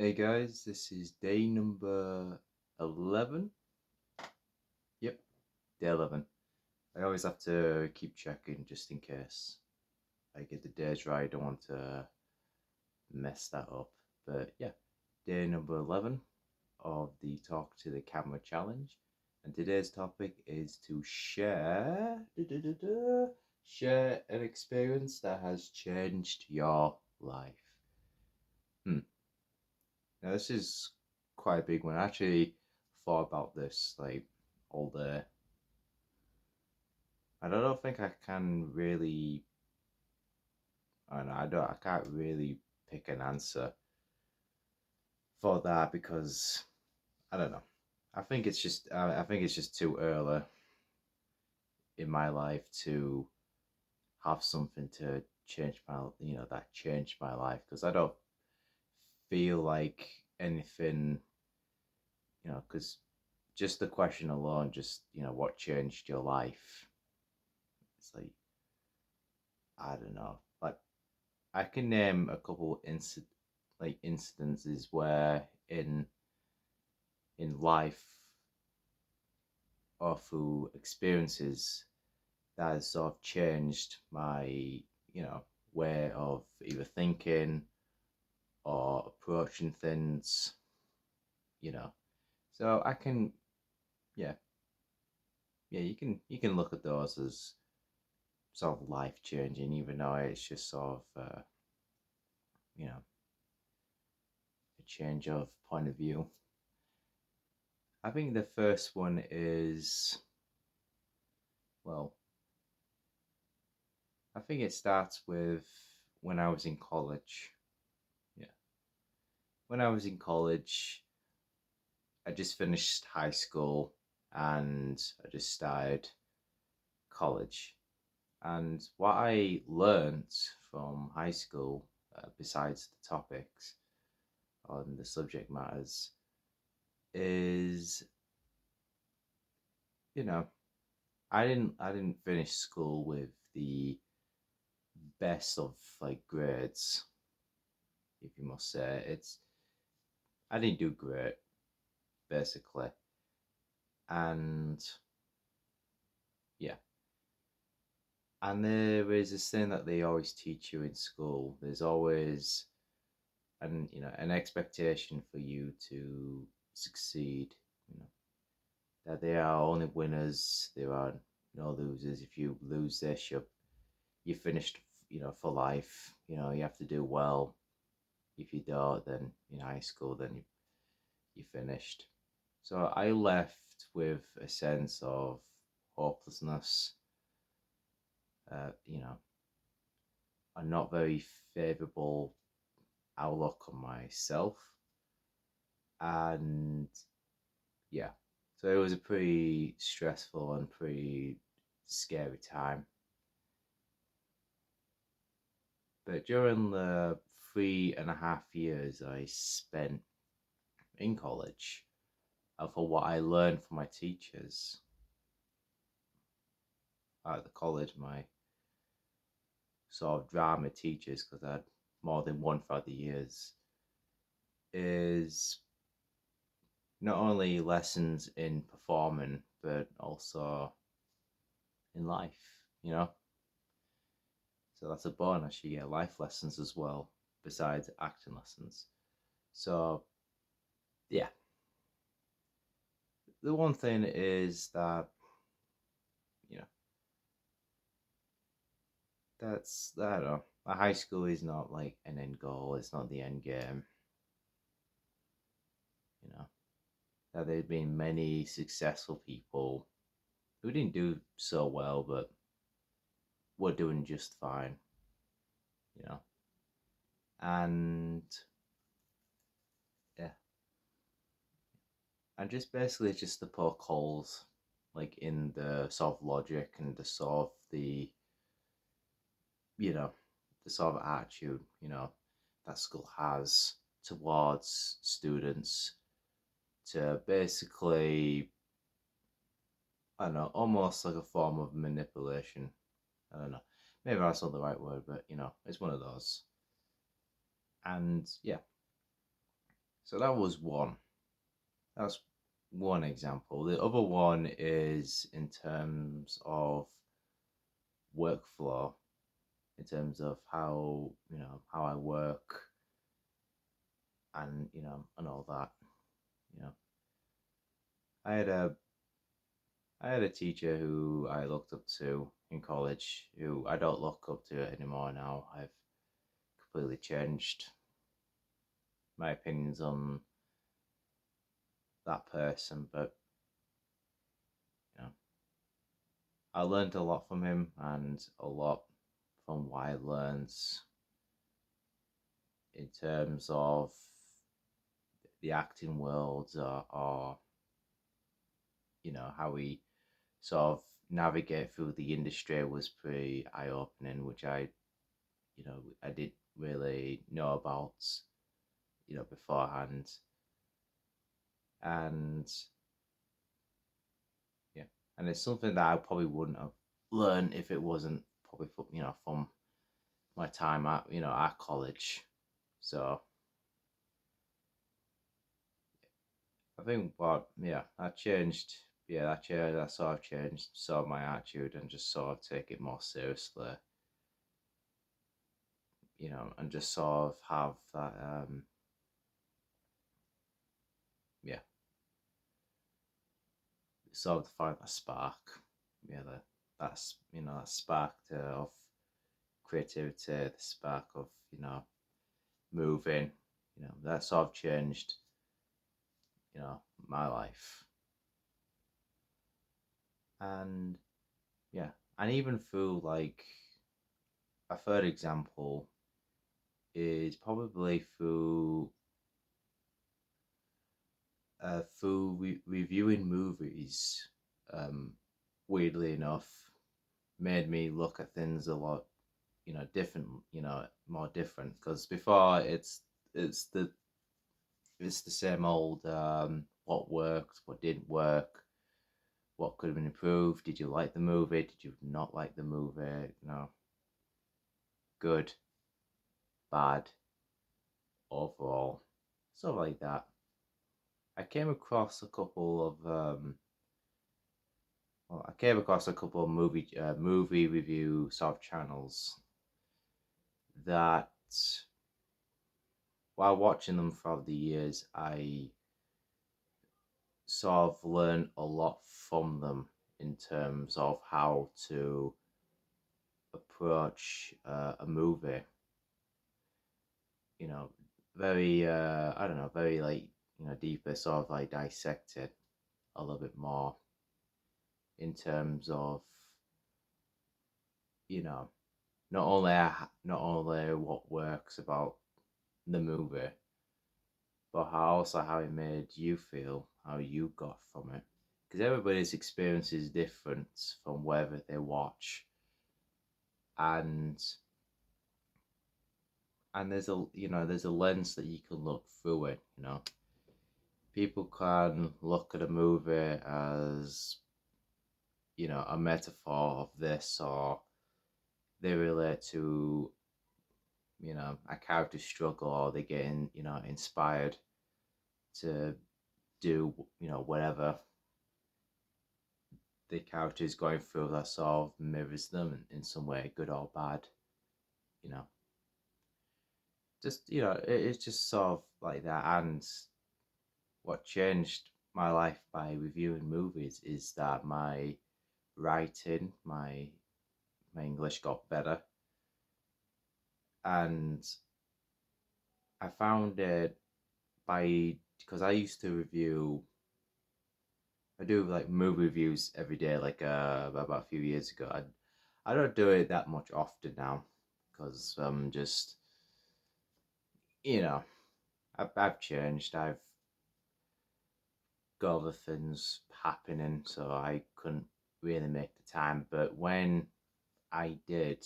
Hey guys, this is day number 11. Yep, day 11. I always have to keep checking just in case I get the days right. I don't want to mess that up. But yeah, day number 11 of the Talk to the Camera challenge. And today's topic is to share an experience that has changed your life. Hmm. Now, this is quite a big one. I actually thought about this like all day. I don't think I can really. I don't know. I don't. I can't really pick an answer for that because I don't know. I think it's just. I think it's just too early in my life to have something to change my. That changed my life because I don't feel like anything. Because just the question alone, just what changed your life? It's like I don't know. Like I can name a couple incidences where in life or through experiences that has sort of changed my way of either thinking or approaching things. You know, so I can yeah you can look at those as sort of life changing, even though it's just sort of you know a change of point of view. I think the first one is, well, I think it starts with when I was in college. Yeah. When I was in college, I just finished high school and I just started college. And what I learnt from high school, besides the topics on the subject matters, is, you know, I didn't finish school with the best of like grades, if you must say. I didn't do great basically, and yeah, and there is this thing that they always teach you in school. There's always an expectation for you to succeed. You know that there are only winners. There are no losers. If you lose this, you finished. For life. You have to do well. If you don't, then in high school, then you finished. So I left with a sense of hopelessness, you know, a not very favorable outlook on myself. And yeah, so it was a pretty stressful and pretty scary time. But during the 3.5 years I spent in college, and for what I learned from my teachers at the college, my sort of drama teachers, because I had more than one throughout the years, is not only lessons in performing, but also in life, you know? So that's a bonus. You get life lessons as well, besides acting lessons. So, yeah. The one thing is that, you know, I don't know. A high school is not like an end goal, it's not the end game, you know? That there's been many successful people who didn't do so well, but were doing just fine, you know? And yeah, and just basically just to poke holes like in the sort of logic and the sort of you know the sort of attitude that school has towards students, to basically, I don't know, almost like a form of manipulation. I don't know, maybe that's not the right word, but it's one of those. And yeah, So that was one. That's one example. The other one is in terms of workflow, in terms of how how I work, and and all that. You know, I had a I had a teacher who I looked up to in college, who I don't look up to anymore now. I've completely changed my opinions on that person, but you know, I learned a lot from him, and a lot from what I learned in terms of the acting world, or how we sort of navigate through the industry was pretty eye opening, which I didn't really know about beforehand. And yeah, and it's something that I probably wouldn't have learned if it wasn't probably from my time at at college. So I think what that changed. Yeah, that sort of changed sort of my attitude, and just sort of take it more seriously, and just sort of have that yeah, sort of find that spark. Yeah, that's that spark of creativity, the spark of moving. That sort of changed my life. And yeah, and even through like a third example is probably through reviewing movies. Um, weirdly enough, made me look at things a lot different, more different, because before it's the it's the same old, what worked, what didn't work, what could have been improved. Did you like the movie? Did you not like the movie? Good, bad, overall, stuff like that. I came across a couple of I came across a couple of movie review sort of channels that, while watching them throughout the years, I sort of learned a lot from them in terms of how to approach a movie. You know, very I don't know, very like deeper, sort of like dissect it a little bit more in terms of you know not only what works about the movie, but how it made you feel, how you got from it. Because everybody's experience is different from wherever they watch, and there's a lens that you can look through it. People can look at a movie as a metaphor of this, or they relate to a character struggle, or they get inspired to do whatever the character is going through, that sort of mirrors them in some way, good or bad. You know, just it's just sort of like that. And what changed my life by reviewing movies is that my writing, my English got better, and I found it by because I used to review. I do like movie reviews every day, like about a few years ago. I don't do it that much often now because just you know I've changed. I've got other things happening, so I couldn't really make the time. But when I did,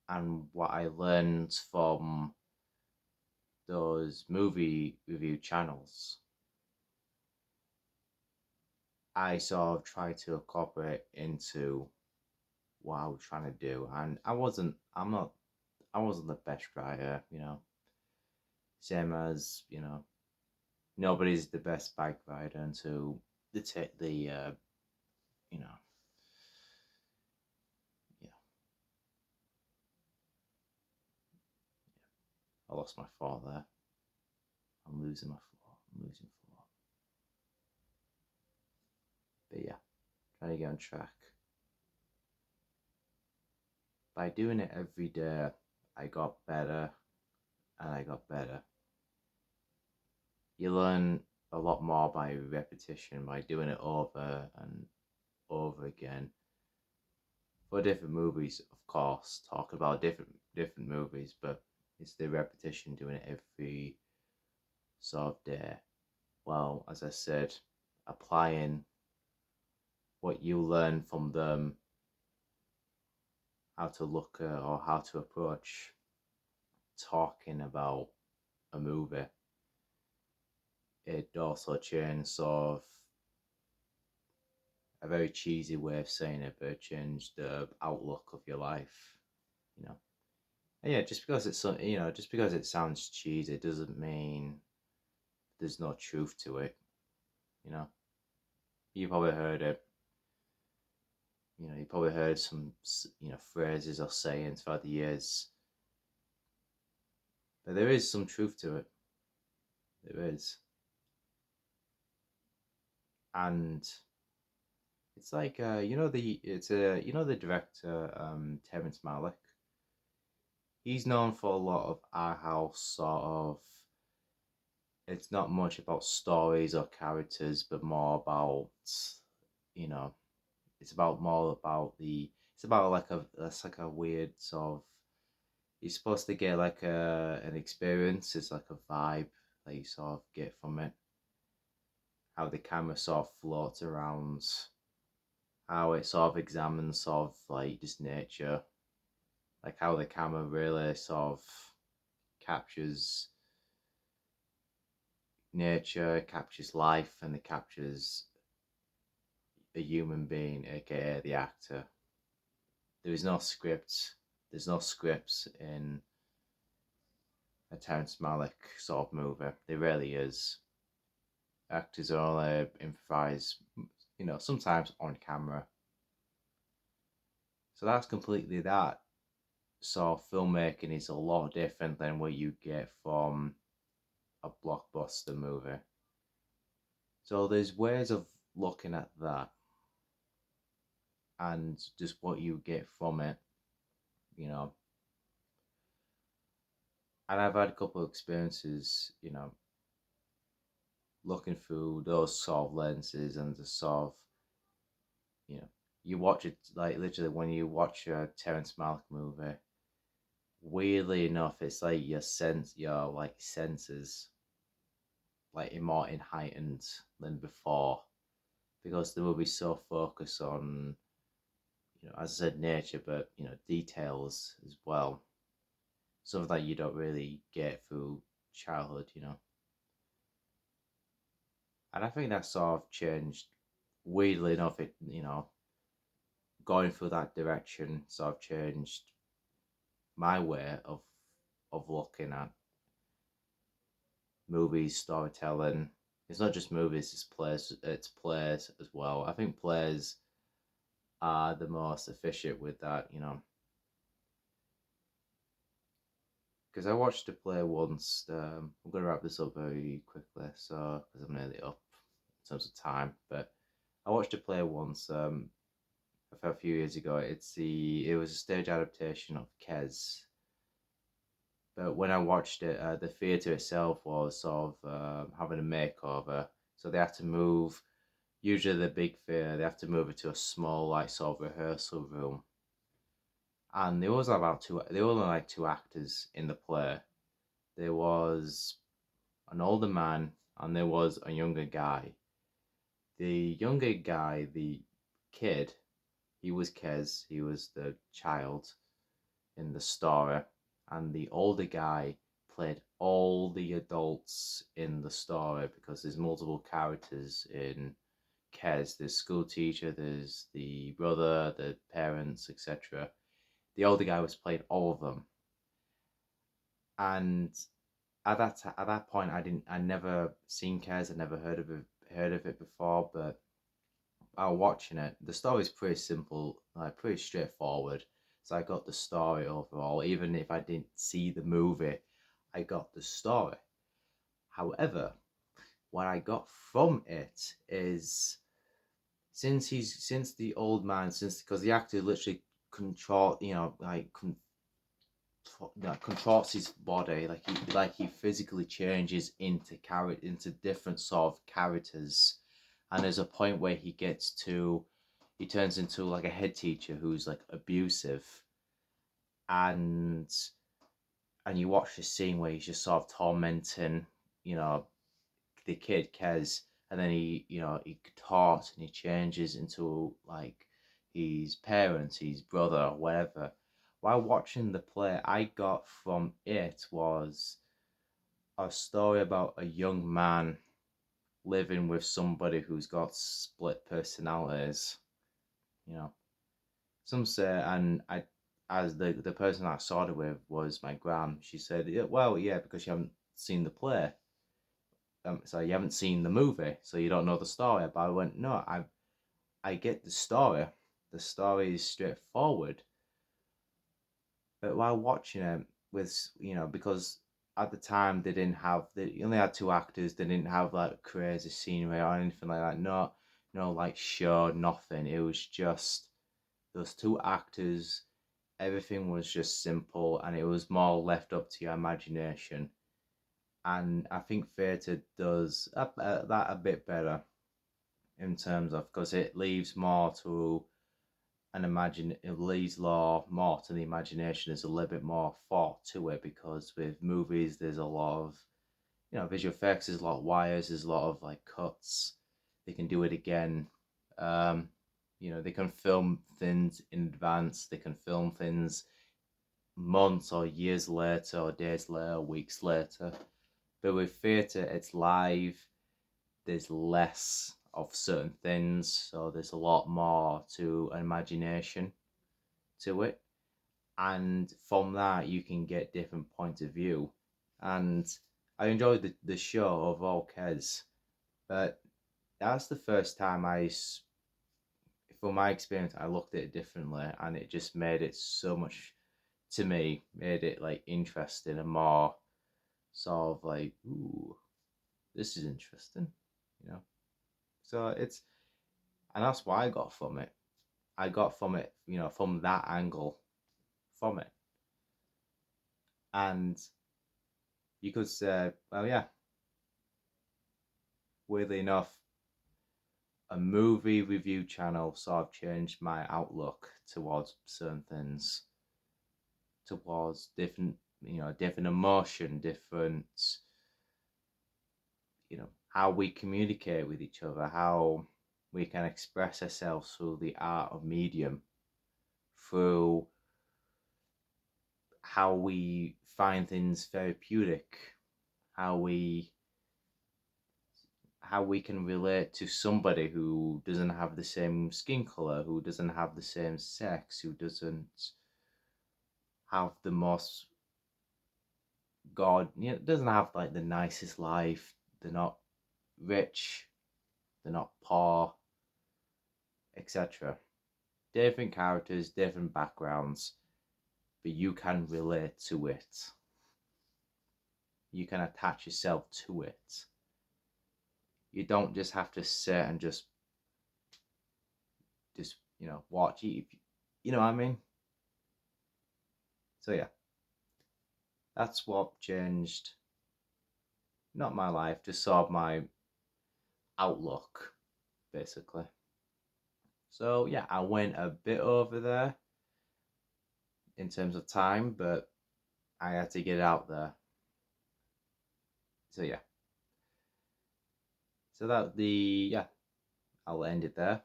and what I learned from those movie review channels, I sort of tried to incorporate into what I was trying to do. And I wasn't the best writer. Same as, nobody's the best bike rider until the you know, yeah, I lost my thought there. I'm losing my thought. I'm losing thought. But yeah, trying to get on track. By doing it every day, I got better and I got better. You learn a lot more by repetition, by doing it over and over again. For different movies, of course, talk about different movies, but it's the repetition, doing it every sort of day. Well, as I said, applying what you learn from them, how to look at or how to approach talking about a movie. It also changed sort of a very cheesy way of saying it, but it changed the outlook of your life, you know. And yeah, just because just because it sounds cheesy doesn't mean there's no truth to it, you know. You probably heard it, you probably heard some, phrases or sayings throughout the years, but there is some truth to it. There is, and it's like the director Terrence Malick. He's known for a lot of art house sort of. It's not much about stories or characters, but more about, you know, it's about more about the. It's about like that's like a weird sort of. You're supposed to get like an experience. It's like a vibe that you sort of get from it. How the camera sort of floats around, how it sort of examines sort of like just nature, like how the camera really sort of captures nature, captures life, and it captures a human being, aka the actor. There is no script. There's no scripts in a Terrence Malick sort of movie. There really is. Actors only improvise, sometimes on camera. So that's completely that. So filmmaking is a lot different than what you get from a blockbuster movie. So there's ways of looking at that and just what you get from it, you know. And I've had a couple of experiences, looking through those sort of lenses and the sort of, you know, you watch it like literally when you watch a Terrence Malick movie. Weirdly enough, it's like your like senses, like more in heightened than before, because the movie's so focused on, as I said, nature, but details as well. Something that you don't really get through childhood. And I think that sort of changed. Weirdly enough, going through that direction sort of changed my way of looking at movies, storytelling. It's not just movies; it's plays as well. I think plays are the most efficient with that. Because I watched a play once. I'm going to wrap this up very quickly, so because I'm nearly up in terms of time. But I watched a play once a few years ago. It was a stage adaptation of Kes. But when I watched it, the theatre itself was sort of having a makeover, so they had to move. Usually, the big theatre they have to move it to a small, like sort of rehearsal room. And there was about two. There were only like two actors in the play. There was an older man and there was a younger guy. The younger guy, the kid, he was Kes. He was the child in the story, and the older guy played all the adults in the story because there's multiple characters in Kes. There's school teacher, there's the brother, the parents, etc. The older guy was playing all of them, and at that point, I never seen Kes, I never heard of it before, but while watching it, the story's pretty simple, like pretty straightforward. So I got the story overall, even if I didn't see the movie, I got the story. However, what I got from it is since the old man, since because the actor literally control, contorts his body, like he physically changes into different sort of characters, and there's a point where he turns into like a head teacher who's like abusive, and you watch the scene where he's just sort of tormenting, you know, the kid Kez, and then he contorts and he changes into like his parents, his brother, or whatever. While watching the play, I got from it was a story about a young man living with somebody who's got split personalities. You know, some say, and I, as the person I saw it with was my gram. She said, yeah, well, yeah, because you haven't seen the play. So you haven't seen the movie, so you don't know the story. But I went, no, I get the story. The story is straightforward. But while watching it, because at the time they only had two actors. They didn't have like crazy scenery or anything like that. No, like show, nothing. It was just those two actors. Everything was just simple, and it was more left up to your imagination. And I think theatre does that a bit better in terms of because it leaves more to it leaves more to the imagination. There's a little bit more thought to it because with movies there's a lot of visual effects, there's a lot of wires, there's a lot of like cuts. They can do it again. Um, they can film things in advance. They can film things months or years later, or days later, weeks later. But with theatre, it's live. There's less of certain things, so there's a lot more to imagination to it. And from that, you can get different points of view. And I enjoyed the show of all Kes, but that's the first time from my experience, I looked at it differently, and it just made it so much to me, made it like interesting and more sort of like, ooh, this is interesting, you know. So and that's what I got from it. I got from it, from that angle, from it, and you could say, well, yeah, weirdly enough, a movie review channel sort of changed my outlook towards certain things, towards different emotion, different, how we communicate with each other, how we can express ourselves through the art of medium, through how we find things therapeutic, how we can relate to somebody who doesn't have the same skin color, who doesn't have the same sex, who doesn't have the most doesn't have like the nicest life. They're not rich, they're not poor, etc. Different characters, different backgrounds, but you can relate to it. You can attach yourself to it. You don't just have to sit and just watch it. You know what I mean? So yeah, that's what changed. Not my life, just sort of my outlook, basically. So yeah, I went a bit over there in terms of time, but I had to get out there. So yeah. So I'll end it there.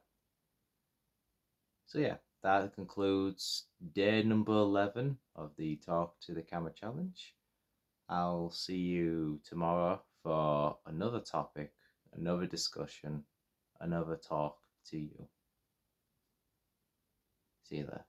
So yeah, that concludes day number 11 of the Talk to the Camera Challenge. I'll see you tomorrow for another topic, another discussion, another talk to you. See you there.